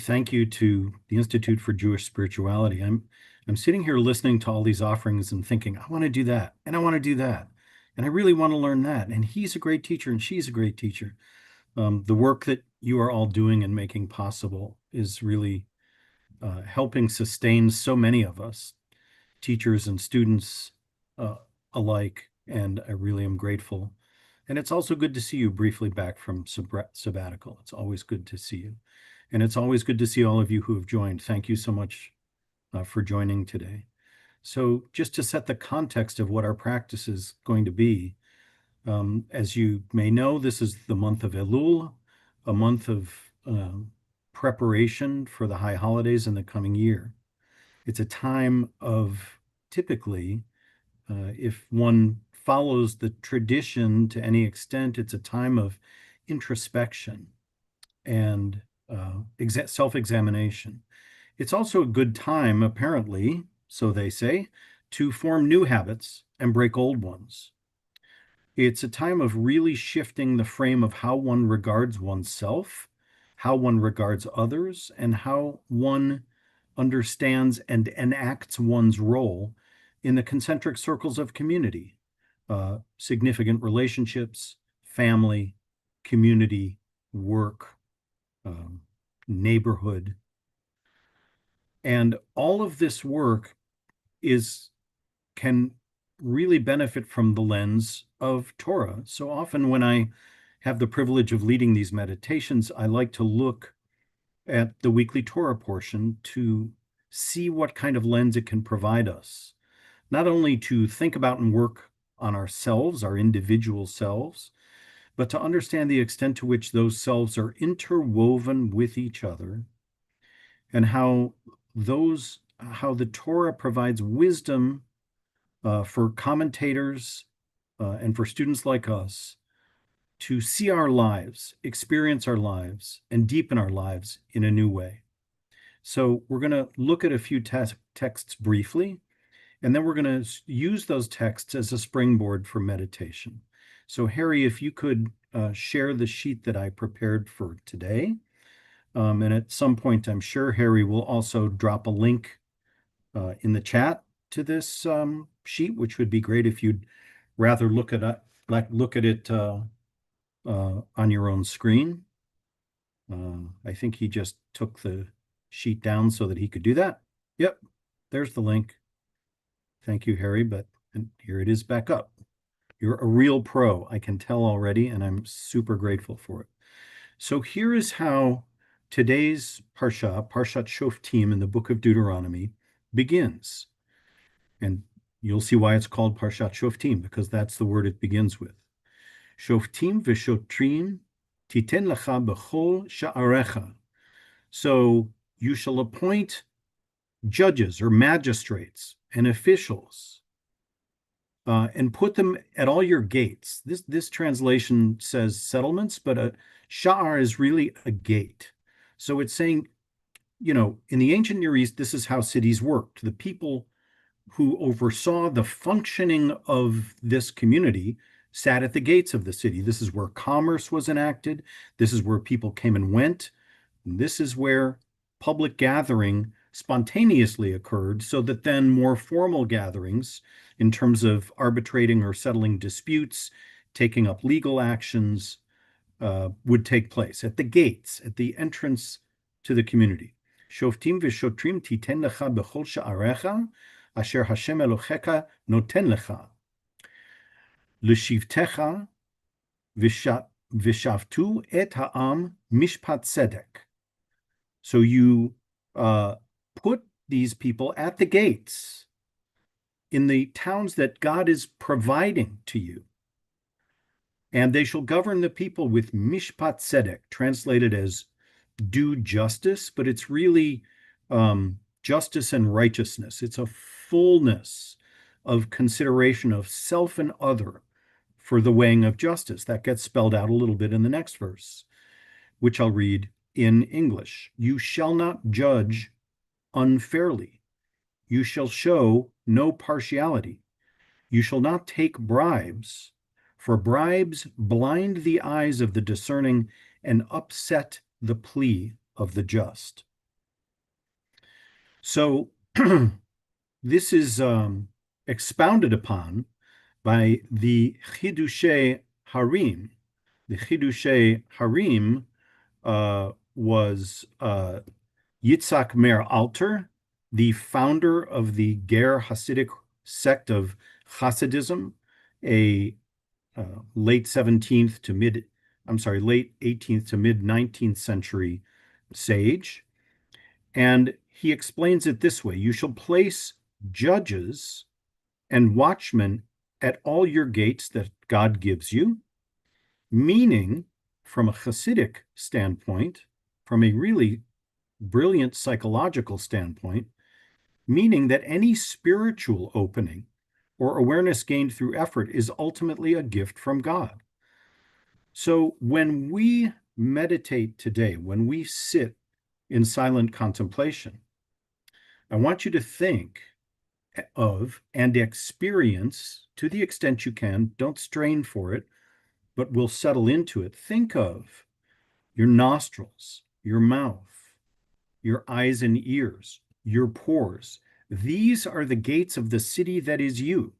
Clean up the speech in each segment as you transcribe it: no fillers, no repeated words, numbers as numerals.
Thank you to the Institute for Jewish Spirituality. I'm sitting here listening to all these offerings and thinking, I want to do that, and I want to do that, and I really want to learn that. And he's a great teacher, and she's a great teacher. The work that you are all doing and making possible is really helping sustain so many of us, teachers and students alike, and I really am grateful. And it's also good to see you briefly back from sabbatical. It's always good to see you. And it's always good to see all of you who have joined. Thank you so much for joining today. So just to set the context of what our practice is going to be, as you may know, this is the month of Elul, a month of preparation for the high holidays in the coming year. It's a time of typically, if one follows the tradition to any extent, it's a time of introspection and self-examination. It's also a good time, apparently, so they say, to form new habits and break old ones. It's a time of really shifting the frame of how one regards oneself, how one regards others, and how one understands and enacts one's role in the concentric circles of community, significant relationships, family, community, work, neighborhood. And all of this work can really benefit from the lens of Torah. So often when I have the privilege of leading these meditations, I like to look at the weekly Torah portion to see what kind of lens it can provide us, not only to think about and work on ourselves, our individual selves, but to understand the extent to which those selves are interwoven with each other, and how the Torah provides wisdom for commentators and for students like us to see our lives, experience our lives, and deepen our lives in a new way. So we're going to look at a few texts briefly, and then we're going to use those texts as a springboard for meditation. So Harry, if you could share the sheet that I prepared for today. And at some point, I'm sure Harry will also drop a link in the chat to this sheet, which would be great if you'd rather look at it on your own screen. I think he just took the sheet down so that he could do that. Yep, there's the link. Thank you, Harry, and here it is back up. You're a real pro, I can tell already, and I'm super grateful for it. So here is how today's Parshat Shoftim in the book of Deuteronomy begins. And you'll see why it's called Parshat Shoftim, because that's the word it begins with. Shoftim v'shotrim titen lecha b'chol sha'arecha. So you shall appoint judges or magistrates and officials and put them at all your gates. This translation says settlements, but a sha'ar is really a gate. So it's saying, in the ancient Near East, this is how cities worked. The people who oversaw the functioning of this community sat at the gates of the city. This is where commerce was enacted. This is where people came and went. And this is where public gathering spontaneously occurred, so that then more formal gatherings in terms of arbitrating or settling disputes, taking up legal actions, would take place at the gates, at the entrance to the community. Shoftim v'shotrim titen lecha b'chol sha'arecha, asher Hashem Elohecha noten lecha, l'shivtecha v'shavtu et ha'am mishpat tzedek. So you put these people at the gates in the towns that God is providing to you. And they shall govern the people with mishpat tzedek, translated as do justice, but it's really justice and righteousness. It's a fullness of consideration of self and other for the weighing of justice. That gets spelled out a little bit in the next verse, which I'll read in English. You shall not judge unfairly. You shall show no partiality. You shall not take bribes, for bribes blind the eyes of the discerning and upset the plea of the just. So this is expounded upon by the Chidushei Harim. The Chidushei Harim was Yitzhak Meir Alter, the founder of the Ger Hasidic sect of Hasidism, a late 17th to mid, I'm sorry, late 18th to mid 19th century sage. And he explains it this way: you shall place judges and watchmen at all your gates that God gives you, meaning, from a Hasidic standpoint, from a really brilliant psychological standpoint, meaning that any spiritual opening or awareness gained through effort is ultimately a gift from God. So when we meditate today, when we sit in silent contemplation, I want you to think of and experience, to the extent you can, don't strain for it, but will settle into it. Think of your nostrils, your mouth, your eyes and ears, your pores. These are the gates of the city that is you.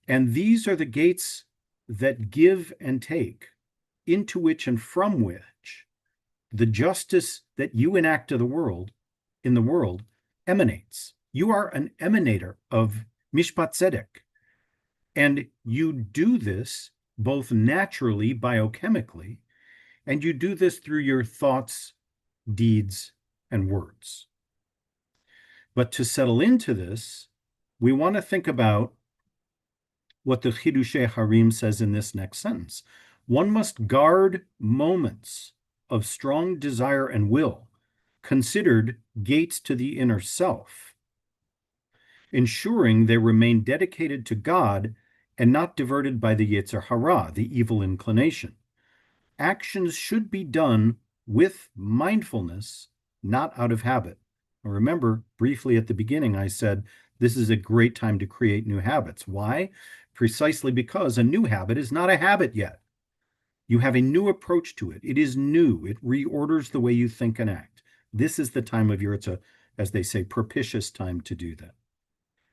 And these are the gates that give and take, into which and from which the justice that you enact to the world, in the world, emanates. You are an emanator of Mishpat Tzedek. And you do this both naturally, biochemically, and you do this through your thoughts, deeds, and words. But to settle into this, we want to think about what the Chidushei Harim says in this next sentence. One must guard moments of strong desire and will, considered gates to the inner self, ensuring they remain dedicated to God and not diverted by the Yetzer Hara, the evil inclination. Actions should be done with mindfulness, not out of habit. Now remember, briefly at the beginning, I said this is a great time to create new habits. Why? Precisely because a new habit is not a habit yet. You have a new approach to it. It is new. It reorders the way you think and act. This is the time of year. It's a, as they say, propitious time to do that.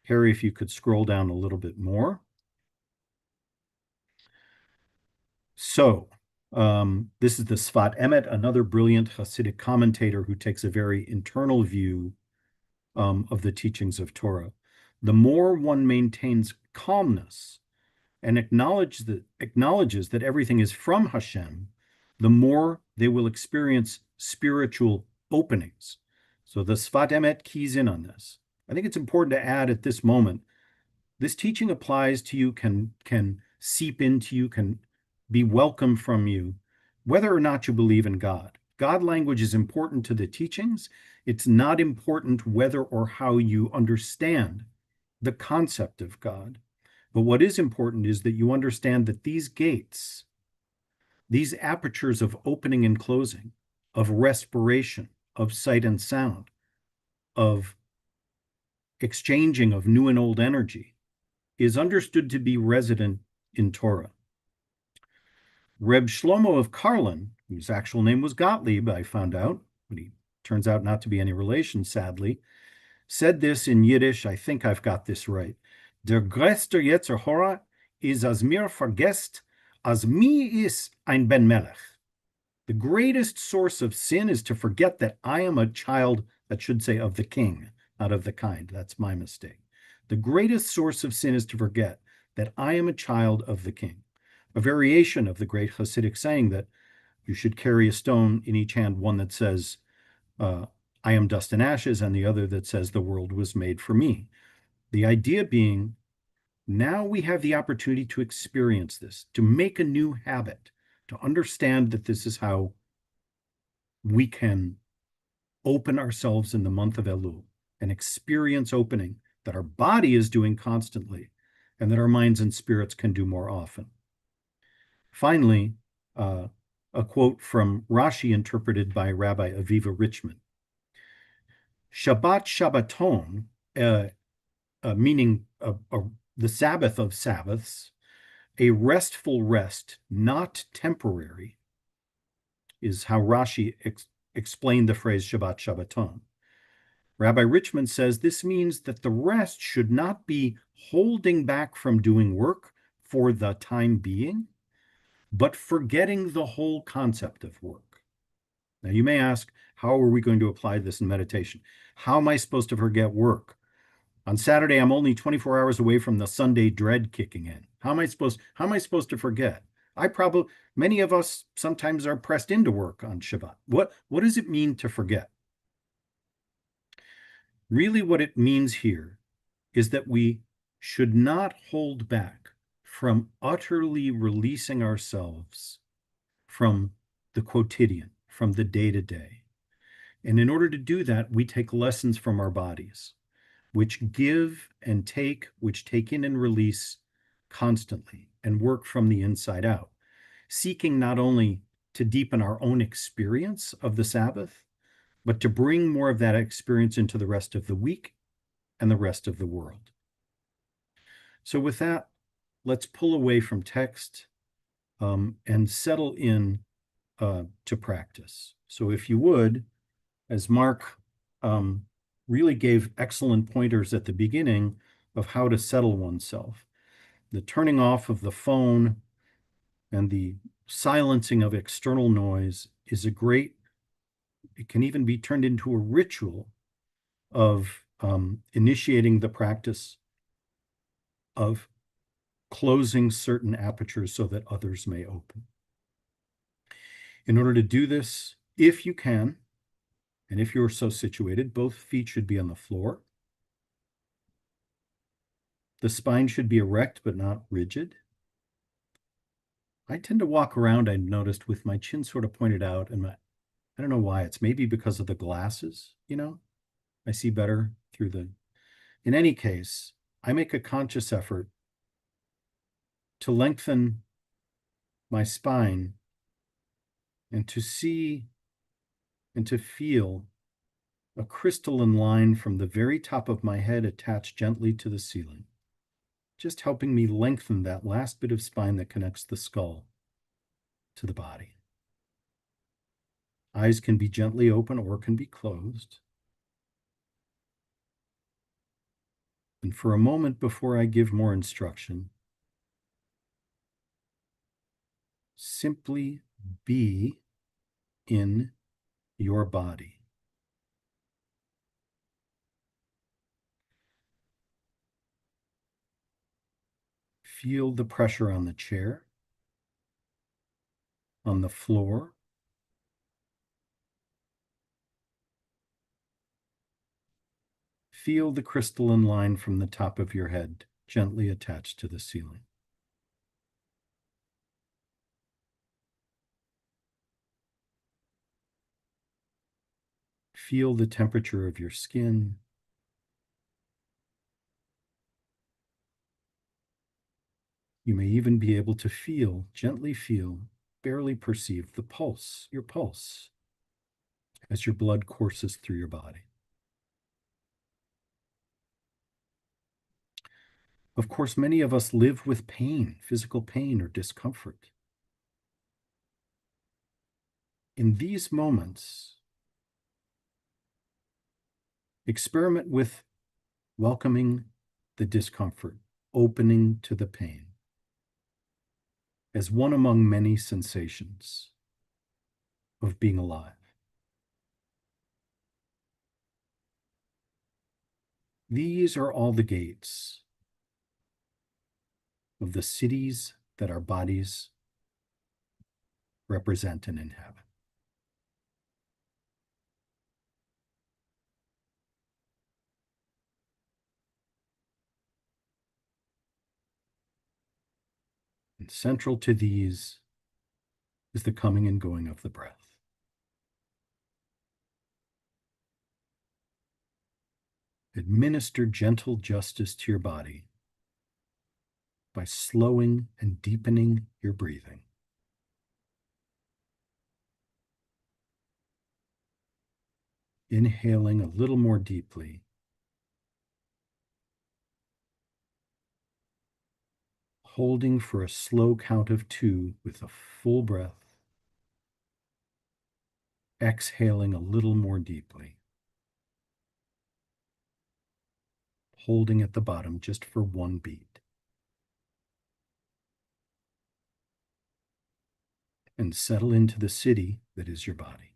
Harry, if you could scroll down a little bit more. So, this is the Sfat Emet, another brilliant Hasidic commentator who takes a very internal view of the teachings of Torah. The more one maintains calmness and acknowledges that everything is from Hashem, the more they will experience spiritual openings. So the Sfat Emet keys in on this. I think it's important to add at this moment, this teaching applies to you, can seep into you, can be welcome from you, whether or not you believe in God. God language is important to the teachings. It's not important whether or how you understand the concept of God. But what is important is that you understand that these gates, these apertures of opening and closing, of respiration, of sight and sound, of exchanging of new and old energy, is understood to be resident in Torah. Reb Shlomo of Karlin, whose actual name was Gottlieb, I found out, but he turns out not to be any relation, sadly, said this in Yiddish. I think I've got this right. Der größte Yetzer Hara is as mir vergesst, as mi is ein Ben Melech. The greatest source of sin is to forget that I am a child, that should say of the king, not of the kind. That's my mistake. The greatest source of sin is to forget that I am a child of the king. A variation of the great Hasidic saying that you should carry a stone in each hand, one that says, I am dust and ashes, and the other that says, the world was made for me. The idea being, now we have the opportunity to experience this, to make a new habit, to understand that this is how we can open ourselves in the month of Elul and experience opening that our body is doing constantly and that our minds and spirits can do more often. Finally, a quote from Rashi interpreted by Rabbi Aviva Richman. Shabbat Shabbaton, meaning the Sabbath of Sabbaths, a restful rest, not temporary, is how Rashi explained the phrase Shabbat Shabbaton. Rabbi Richmond says this means that the rest should not be holding back from doing work for the time being, but forgetting the whole concept of work. Now, you may ask, how are we going to apply this in meditation? How am I supposed to forget work? On Saturday, I'm only 24 hours away from the Sunday dread kicking in. How am I supposed to forget? Many of us sometimes are pressed into work on Shabbat. What does it mean to forget? Really, what it means here is that we should not hold back from utterly releasing ourselves from the quotidian, from the day-to-day. And in order to do that, we take lessons from our bodies, which give and take, which take in and release constantly and work from the inside out, seeking not only to deepen our own experience of the Sabbath, but to bring more of that experience into the rest of the week and the rest of the world. So with that, let's pull away from text and settle in to practice. So if you would, as Mark really gave excellent pointers at the beginning of how to settle oneself, the turning off of the phone and the silencing of external noise is it can even be turned into a ritual of initiating the practice of closing certain apertures so that others may open. In order to do this, if you can, and if you're so situated, both feet should be on the floor. The spine should be erect but not rigid. I tend to walk around, I noticed, with my chin sort of pointed out, and I don't know why. It's maybe because of the glasses, I see better through in any case, I make a conscious effort to lengthen my spine and to see and to feel a crystalline line from the very top of my head attached gently to the ceiling, just helping me lengthen that last bit of spine that connects the skull to the body. Eyes can be gently open or can be closed. And for a moment before I give more instruction, simply be in your body. Feel the pressure on the chair, on the floor. Feel the crystalline line from the top of your head gently attached to the ceiling. Feel the temperature of your skin. You may even be able to gently feel, barely perceive the pulse, your pulse, as your blood courses through your body. Of course, many of us live with pain, physical pain or discomfort. In these moments, experiment with welcoming the discomfort, opening to the pain, as one among many sensations of being alive. These are all the gates of the cities that our bodies represent and inhabit. And central to these is the coming and going of the breath. Administer gentle justice to your body by slowing and deepening your breathing. Inhaling a little more deeply. Holding for a slow count of 2 with a full breath. Exhaling a little more deeply. holding at the bottom just for one beat. And settle into the city that is your body.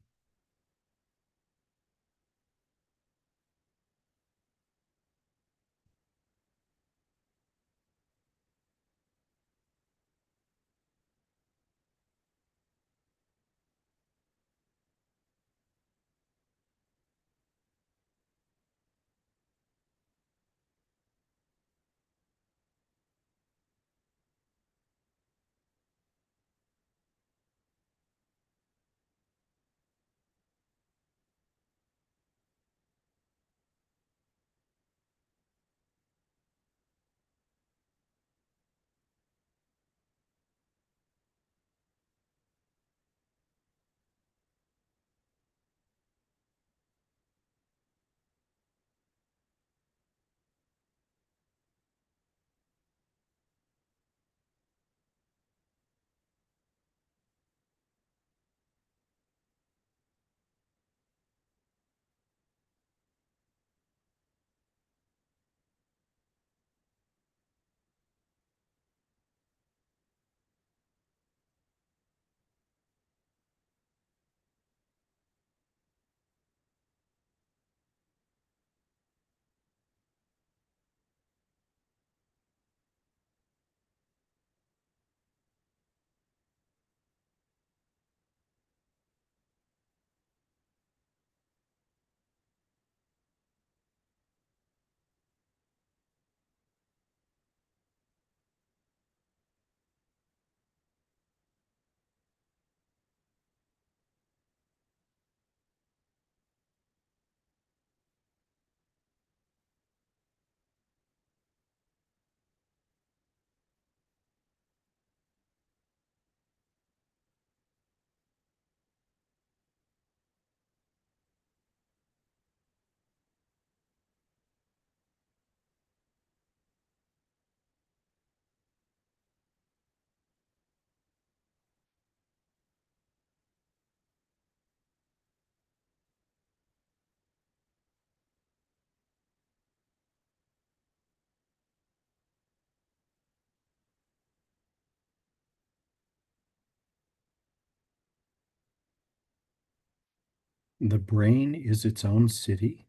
The brain is its own city,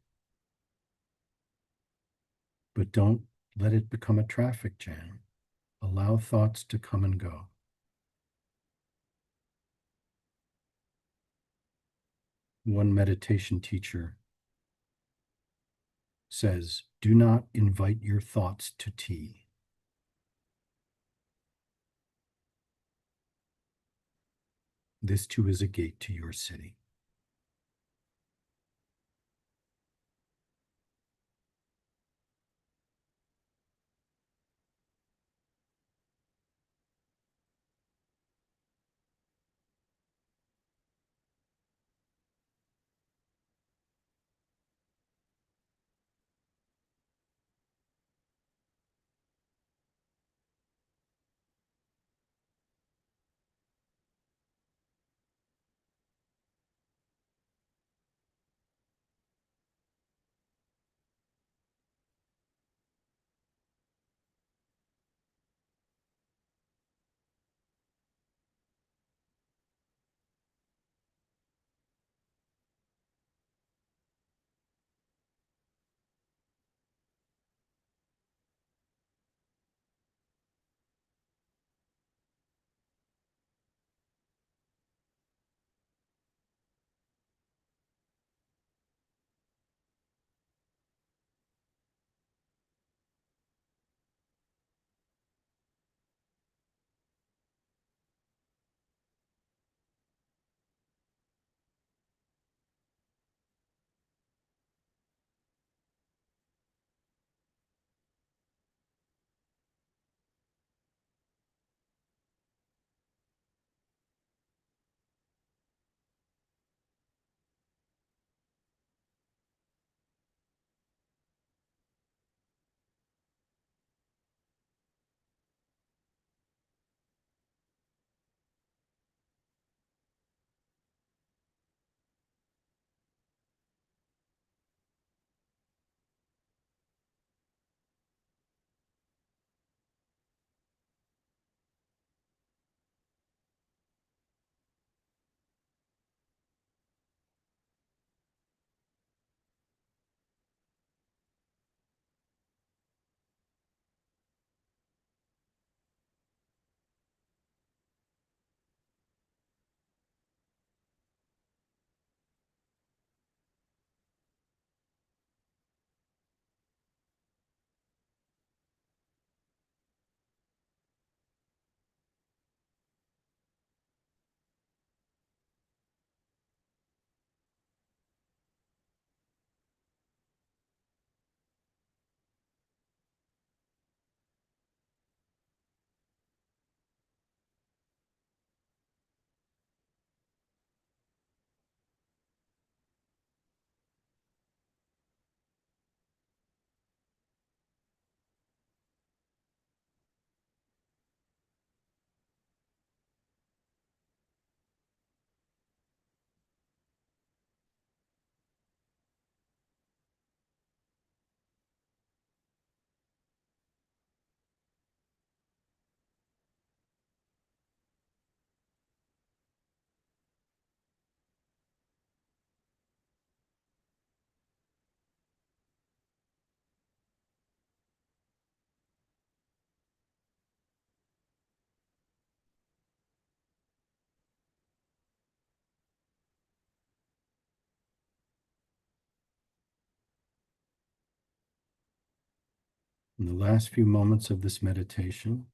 but don't let it become a traffic jam. Allow thoughts to come and go. One meditation teacher says, do not invite your thoughts to tea. This too is a gate to your city. In the last few moments of this meditation,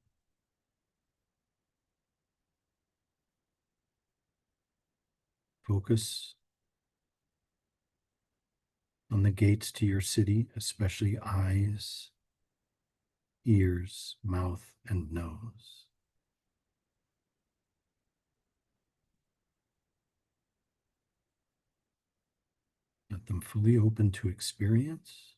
focus on the gates to your city, especially eyes, ears, mouth, and nose. Let them fully open to experience.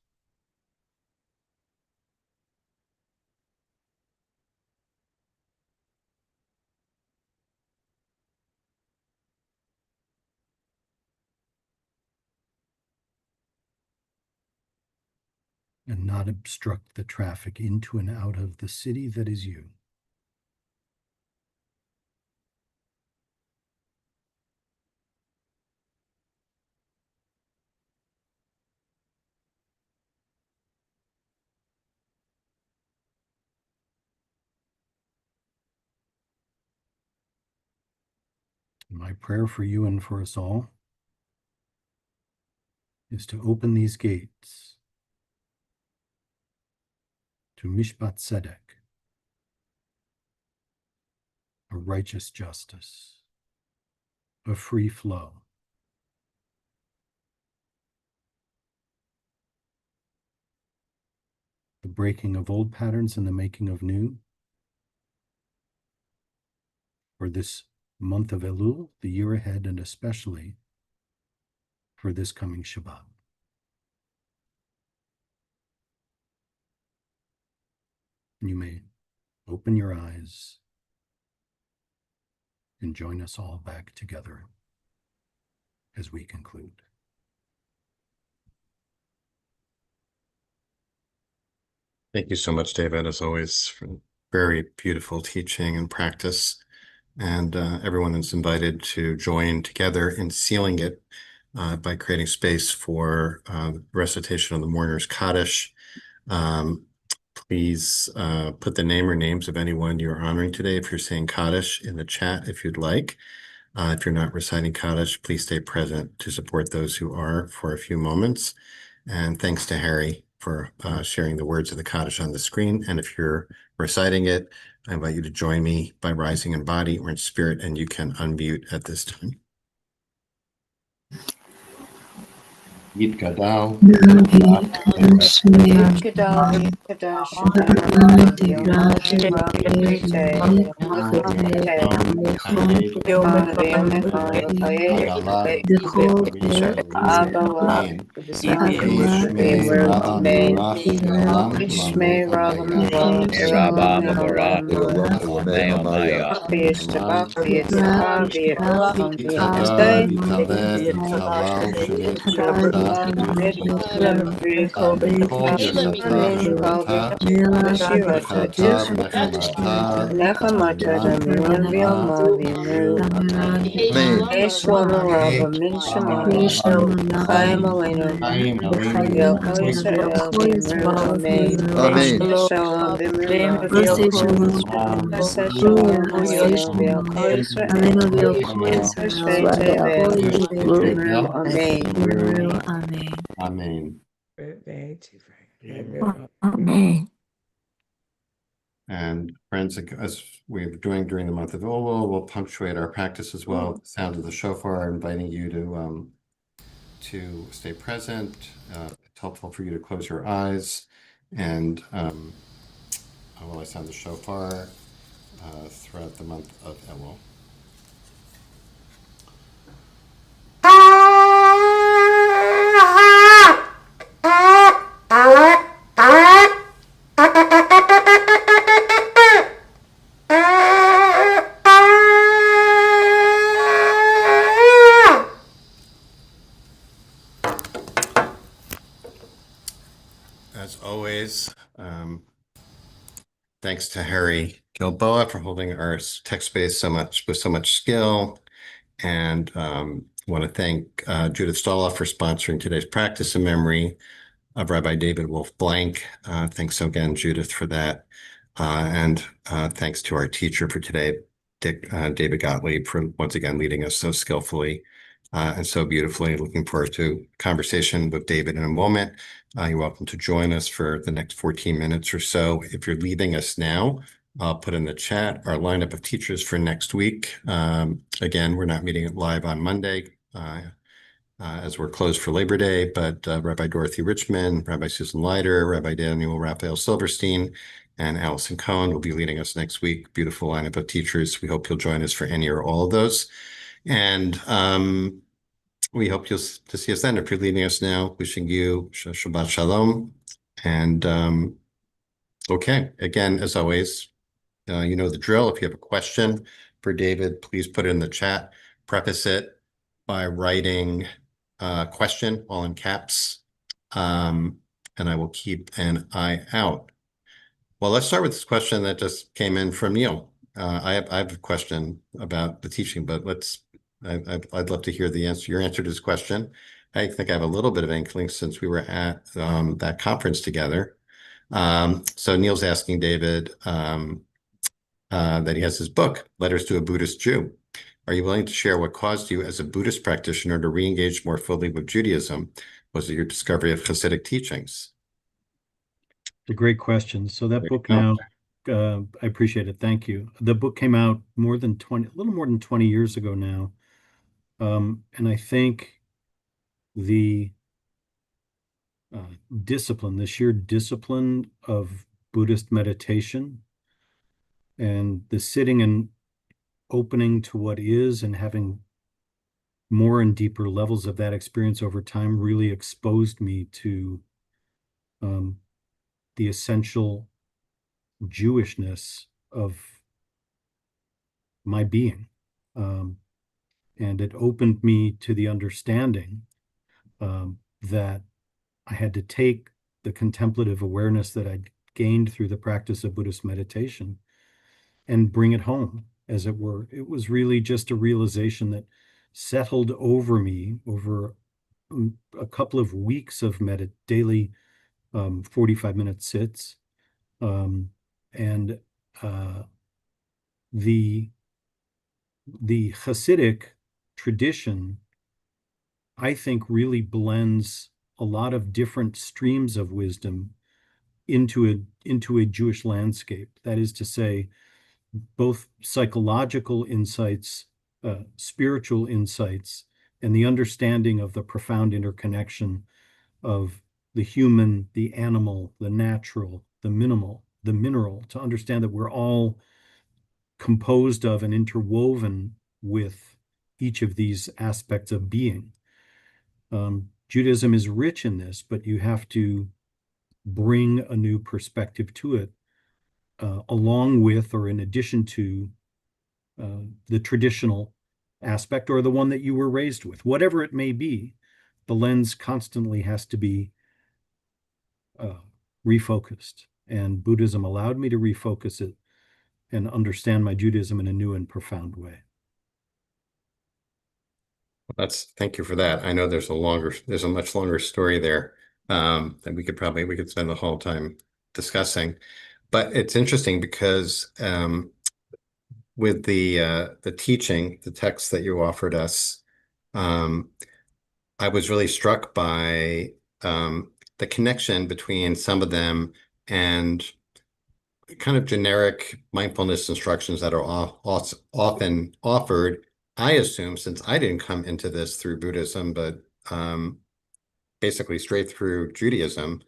And not obstruct the traffic into and out of the city that is you. My prayer for you and for us all is to open these gates to Mishpat Tzedek, a righteous justice, a free flow, the breaking of old patterns and the making of new, for this month of Elul, the year ahead, and especially for this coming Shabbat. You may open your eyes and join us all back together as we conclude. Thank you so much, David, as always, for very beautiful teaching and practice. And everyone is invited to join together in sealing it by creating space for recitation of the Mourner's Kaddish. Please put the name or names of anyone you're honoring today if you're saying Kaddish in the chat if you'd like. If you're not reciting Kaddish, please stay present to support those who are for a few moments. And thanks to Harry for sharing the words of the Kaddish on the screen. And if you're reciting it, I invite you to join me by rising in body or in spirit, and you can unmute at this time. Yit Gadal, Gottlieb, Kadash, Ayala, Yomati, Rapite, Aveme, Vaye, Abawa, Vimru, Ame, Ishme, Ravamava, Ravamava, Bakti, Istahavi, Elefante, Nechamata Damiran Vilma Vimru Eshwama Rava Minshama Chaim Alenu Vilko Israel Vimru Amen Shalom Vimru Asa Shalom Alenu Vilko Israel Vimru Amen. Amen. Amen. And friends, as we're doing during the month of Elul, we'll punctuate our practice as well. The sound of the shofar, inviting you to stay present. It's helpful for you to close your eyes, and while I sound the shofar throughout the month of Elul. As always, thanks to Harry Gilboa for holding our text space with so much skill. And want to thank Judith Stoloff for sponsoring today's practice in memory of Rabbi David Wolf Blank. Thanks again, Judith, for that. And thanks to our teacher for today, David Gottlieb, for once again leading us so skillfully and so beautifully. Looking forward to conversation with David in a moment. You're welcome to join us for the next 14 minutes or so. If you're leaving us now, I'll put in the chat our lineup of teachers for next week. Again, we're not meeting live on Monday as we're closed for Labor Day, but Rabbi Dorothy Richmond, Rabbi Susan Leiter, Rabbi Daniel Raphael Silverstein, and Allison Cohen will be leading us next week. Beautiful lineup of teachers. We hope you'll join us for any or all of those. And we hope to see us then. If you're leaving us now, wishing you Shabbat Shalom. And okay, again, as always, you know the drill. If you have a question for David, please put it in the chat. Preface it by writing question all in caps. And I will keep an eye out. Well, let's start with this question that just came in from Neil. I have a question about the teaching, but I'd love to hear your answer to this question. I think I have a little bit of inkling since we were at that conference together. So Neil's asking David that he has his book, Letters to a Buddhist Jew. Are you willing to share what caused you as a Buddhist practitioner to re-engage more fully with Judaism? Was it your discovery of Hasidic teachings? It's a great question. So that There book you go. now, I appreciate it. Thank you. The book came out a little more than 20 years ago now. And I think the discipline, the sheer discipline of Buddhist meditation and the sitting and opening to what is and having more and deeper levels of that experience over time really exposed me to the essential Jewishness of my being. And it opened me to the understanding that I had to take the contemplative awareness that I'd gained through the practice of Buddhist meditation and bring it home, as it were. It was really just a realization that settled over me over a couple of weeks of daily 45-minute sits. And the Hasidic tradition, I think, really blends a lot of different streams of wisdom into a Jewish landscape. That is to say, both psychological insights, spiritual insights, and the understanding of the profound interconnection of the human, the animal, the natural, the mineral, to understand that we're all composed of and interwoven with each of these aspects of being. Judaism is rich in this, but you have to bring a new perspective to it, along with or in addition to the traditional aspect or the one that you were raised with. Whatever it may be, the lens constantly has to be refocused. And Buddhism allowed me to refocus it and understand my Judaism in a new and profound way. Thank you for that. I know there's a much longer story there that we could spend the whole time discussing. But it's interesting because with the teaching, the text that you offered us, I was really struck by the connection between some of them and kind of generic mindfulness instructions that are often offered. I assume, since I didn't come into this through Buddhism, but basically straight through Judaism,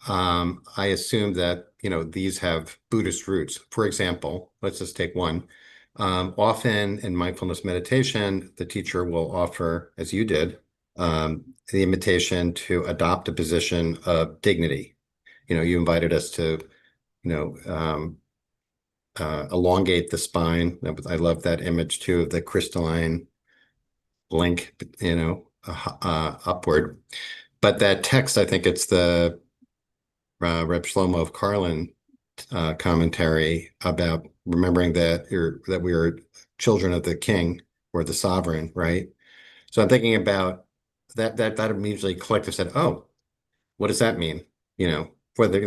I assume that, these have Buddhist roots. For example, let's just take one. Often in mindfulness meditation, the teacher will offer, as you did, the invitation to adopt a position of dignity. You invited us to, elongate the spine. I love that image too of the crystalline link, upward. But that text, I think it's the Reb Shlomo of Karlin commentary about remembering that we are children of the king or the sovereign, right? So I'm thinking about that immediately collective said, oh, what does that mean? Whether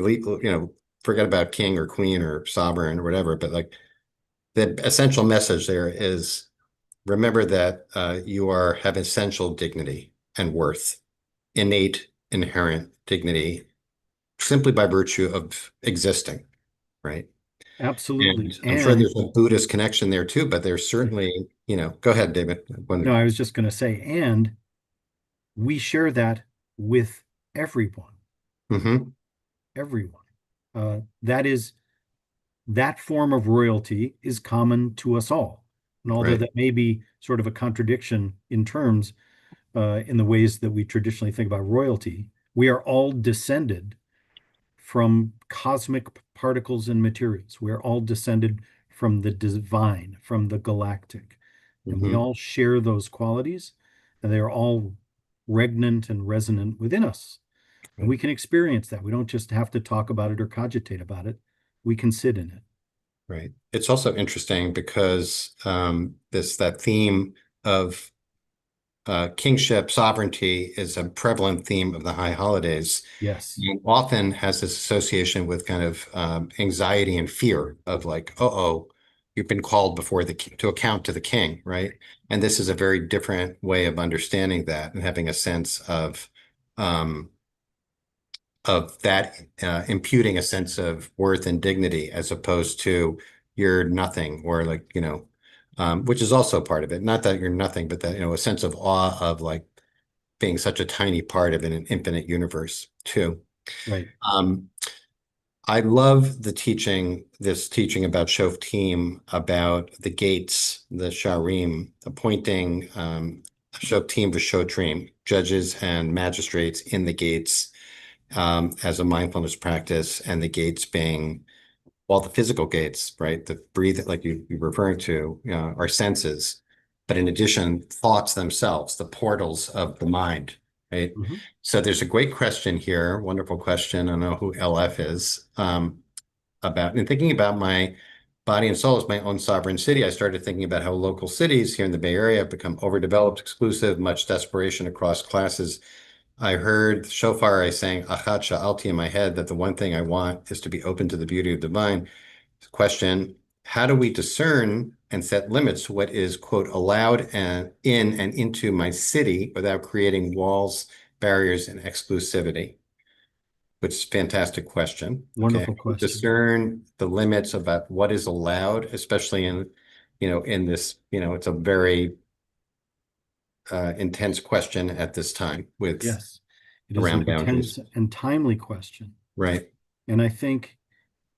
forget about king or queen or sovereign or whatever, but like the essential message there is remember that you have essential dignity and worth, innate, inherent dignity, simply by virtue of existing, right? Absolutely. And I'm sure And there's a Buddhist connection there too, but there's certainly, go ahead, David. no, I was just going to say, and we share that with everyone, Mm-hmm. everyone. That form of royalty is common to us all. And although Right. that may be sort of a contradiction in terms, in the ways that we traditionally think about royalty, we are all descended from cosmic particles and materials. We're all descended from the divine, from the galactic. And we Mm-hmm. all share those qualities, and they are all regnant and resonant within us. And we can experience that. We don't just have to talk about it or cogitate about it. We can sit in it. Right. It's also interesting because that theme of kingship, sovereignty is a prevalent theme of the high holidays. Yes. And often has this association with kind of anxiety and fear of like, oh, you've been called before to account to the king, right? And this is a very different way of understanding that and having a sense um, of that imputing a sense of worth and dignity as opposed to you're nothing or like, which is also part of it. Not that you're nothing, but that, a sense of awe of like being such a tiny part of an infinite universe too. Right. I love this teaching about Shoftim, about the gates, the Sharim, appointing Shoftim v'Shotrim, judges and magistrates in the gates as a mindfulness practice, and the gates being well, the physical gates, right? The breathe, like you're referring to, our senses, but in addition, thoughts themselves, the portals of the mind, right? Mhm. So there's a great question here, wonderful question. I don't know who LF is, about, and thinking about my body and soul as my own sovereign city, I started thinking about how local cities here in the Bay Area have become overdeveloped, exclusive, much desperation across classes. I heard Shofar saying Achat Sha'alti in my head that the one thing I want is to be open to the beauty of the divine. Question, how do we discern and set limits to what is, quote, allowed and in and into my city without creating walls, barriers, and exclusivity? Which is a fantastic question. Okay. Wonderful question. Discern the limits about what is allowed, especially in this, it's a very intense question at this time with Yes. It is an around intense boundaries. and timely question. Right. And I think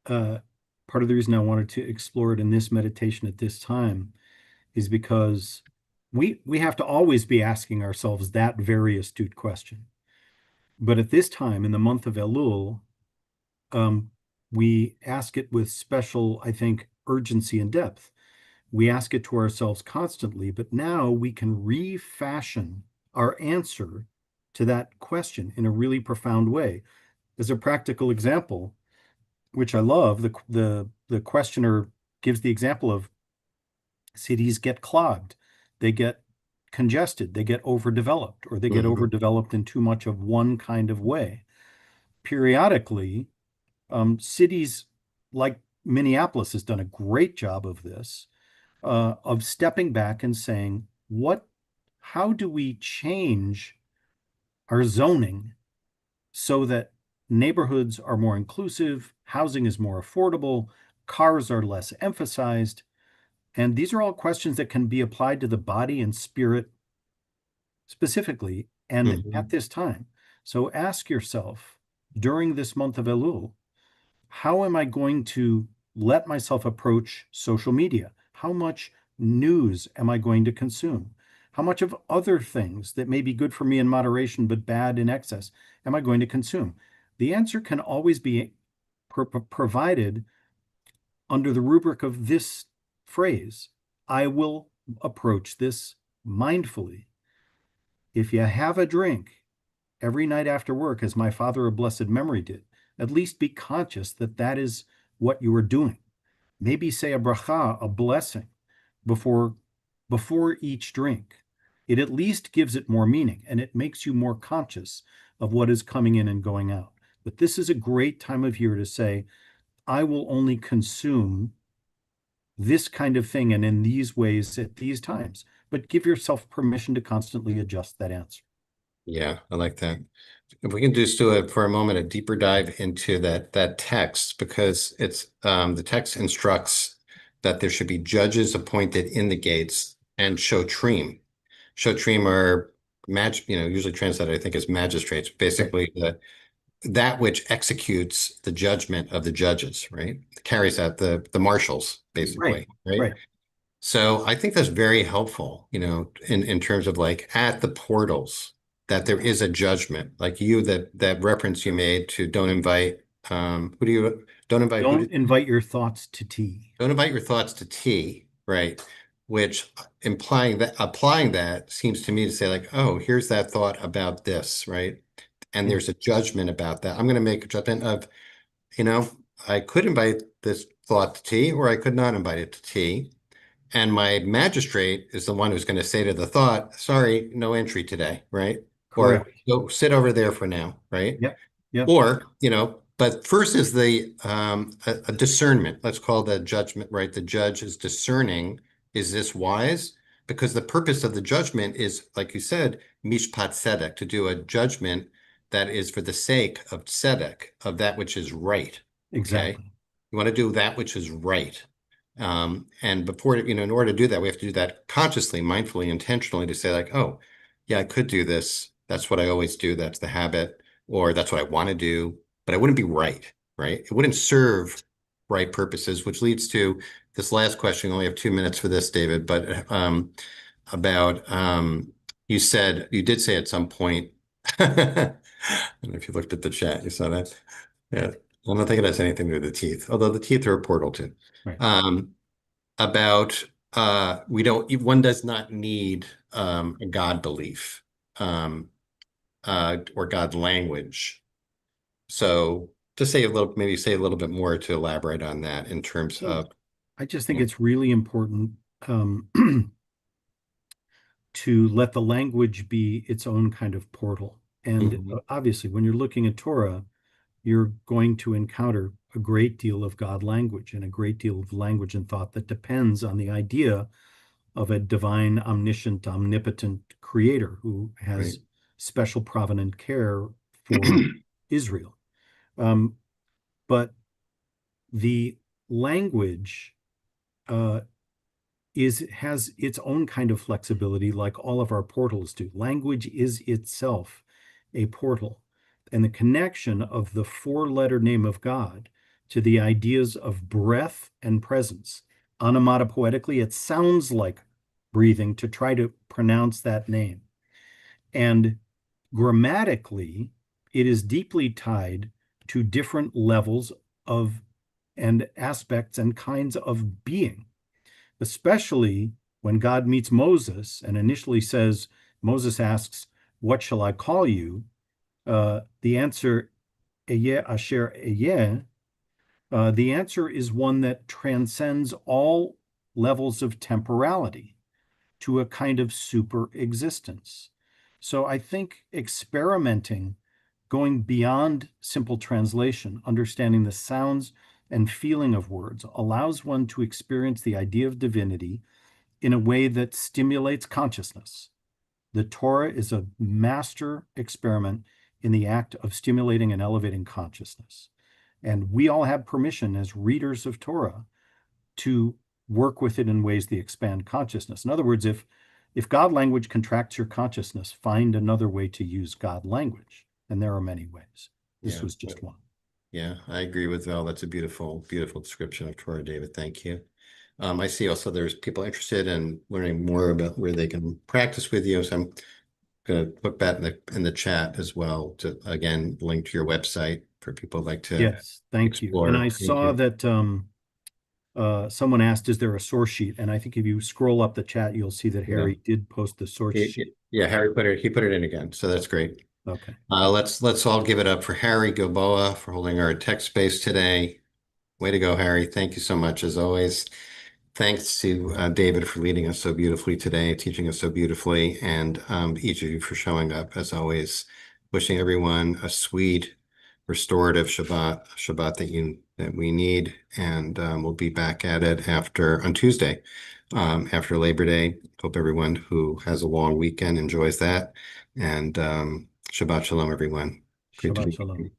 part of the reason I wanted to explore it in this meditation at this time is because we have to always be asking ourselves that very astute question. But at this time, in the month of Elul, we ask it with special, I think, urgency and depth. We ask it to ourselves constantly, but now we can refashion our answer to that question in a really profound way. As a practical example, which I love, the questioner gives the example of cities get clogged, they get congested, they get overdeveloped, or they get Mhm. overdeveloped in too much of one kind of way. Periodically, cities like Minneapolis has done a great job of this, of stepping back and saying, how do we change our zoning so that neighborhoods are more inclusive, housing is more affordable, cars are less emphasized? And these are all questions that can be applied to the body and spirit specifically and at Mhm. this time. So ask yourself during this month of Elul, how am I going to let myself approach social media? How much news am I going to consume? How much of other things that may be good for me in moderation but bad in excess am I going to consume? The answer can always be provided under the rubric of this phrase: I will approach this mindfully. If you have a drink every night after work, as my father of blessed memory did, at least be conscious that that is what you are doing. Maybe say a bracha, a blessing, before each drink. It at least gives it more meaning, and it makes you more conscious of what is coming in and going out. But this is a great time of year to say, I will only consume this kind of thing and in these ways at these times. but give yourself permission to constantly adjust that answer. Yeah, I like that. If we can just do it for a moment, a deeper dive into that text, because it's the text instructs that there should be judges appointed in the gates and shotrim. Shotrim are usually translated, I think, as magistrates, basically that which executes the judgment of the judges, right? Carries out the marshals, basically, right? Right. So I think that's very helpful, in terms of like at the portals, that there is a judgment, like that reference you made to don't invite don't invite who Don't invite your thoughts to tea. don't invite your thoughts to tea, right? Which applying that seems to me to say like, oh, here's that thought about this, right? And there's a judgment about that. I'm going to make a judgment of, I could invite this thought to tea, or I could not invite it to tea. And my magistrate is the one who's going to say to the thought, sorry, no entry today, right? Or Correct. go sit over there for now, right? Yep. Yep. Or, but first is the a discernment. Let's call the judgment, right? The judge is discerning, is this wise? Because the purpose of the judgment is, like you said, mishpat tzedek, to do a judgment that is for the sake of tzedek, of that which is right. Okay. Exactly. You want to do that which is right. And before, in order to do that, we have to do that consciously, mindfully, intentionally, to say like, oh, yeah, I could do this. That's what I always do. That's the habit, or that's what I want to do, but I wouldn't be right, right? It wouldn't serve right purposes, which leads to this last question. We only have 2 minutes for this, David, but about you did say at some point, I don't know if you looked at the chat, you saw that. Yeah. I don't think it has anything to do with the teeth, although the teeth are a portal too. Right. About one does not need a God belief or God language. So just maybe say a little bit more to elaborate on that in terms of. I just think it's really important to let the language be its own kind of portal. And obviously, when you're looking at Torah, you're going to encounter a great deal of God language and a great deal of language and thought that depends on the idea of a divine, omniscient, omnipotent creator who has special provident care for Israel. But the language has its own kind of flexibility, like all of our portals do. Language is itself a portal. And the connection of the four-letter name of God to the ideas of breath and presence. Onomatopoetically, it sounds like breathing to try to pronounce that name. And grammatically, it is deeply tied to different levels of and aspects and kinds of being, especially when God meets Moses and initially says, Moses asks, what shall I call you? The answer, Eyeh Asher Eyeh, the answer is one that transcends all levels of temporality to a kind of super existence. So I think experimenting, going beyond simple translation, understanding the sounds and feeling of words, allows one to experience the idea of divinity in a way that stimulates consciousness. The Torah is a master experiment in the act of stimulating and elevating consciousness. And we all have permission as readers of Torah to work with it in ways that expand consciousness. In other words, if God language contracts your consciousness, find another way to use God language. And there are many ways. This was just one. Yeah, I agree with Val. That's a beautiful, beautiful description of Torah, David. Thank you. I see also there's people interested in learning more about where they can practice with you. So I'm going to put that in the chat as well to, again, link to your website for people who'd like to. Yes, thank you. And I saw that someone asked, is there a source sheet? And I think if you scroll up the chat, you'll see that Harry did post the source sheet. Yeah, Harry he put it in again. So that's great. Okay. Let's all give it up for Harry Gilboa for holding our text space today. Way to go, Harry. Thank you so much, as always. Thanks to David for leading us so beautifully today, teaching us so beautifully, and each of you for showing up, as always. Wishing everyone a sweet restorative Shabbat that we need. And we'll be back at it on Tuesday, after Labor Day. Hope everyone who has a long weekend enjoys that. And Shabbat Shalom, everyone. Great to Shabbat be shalom. here.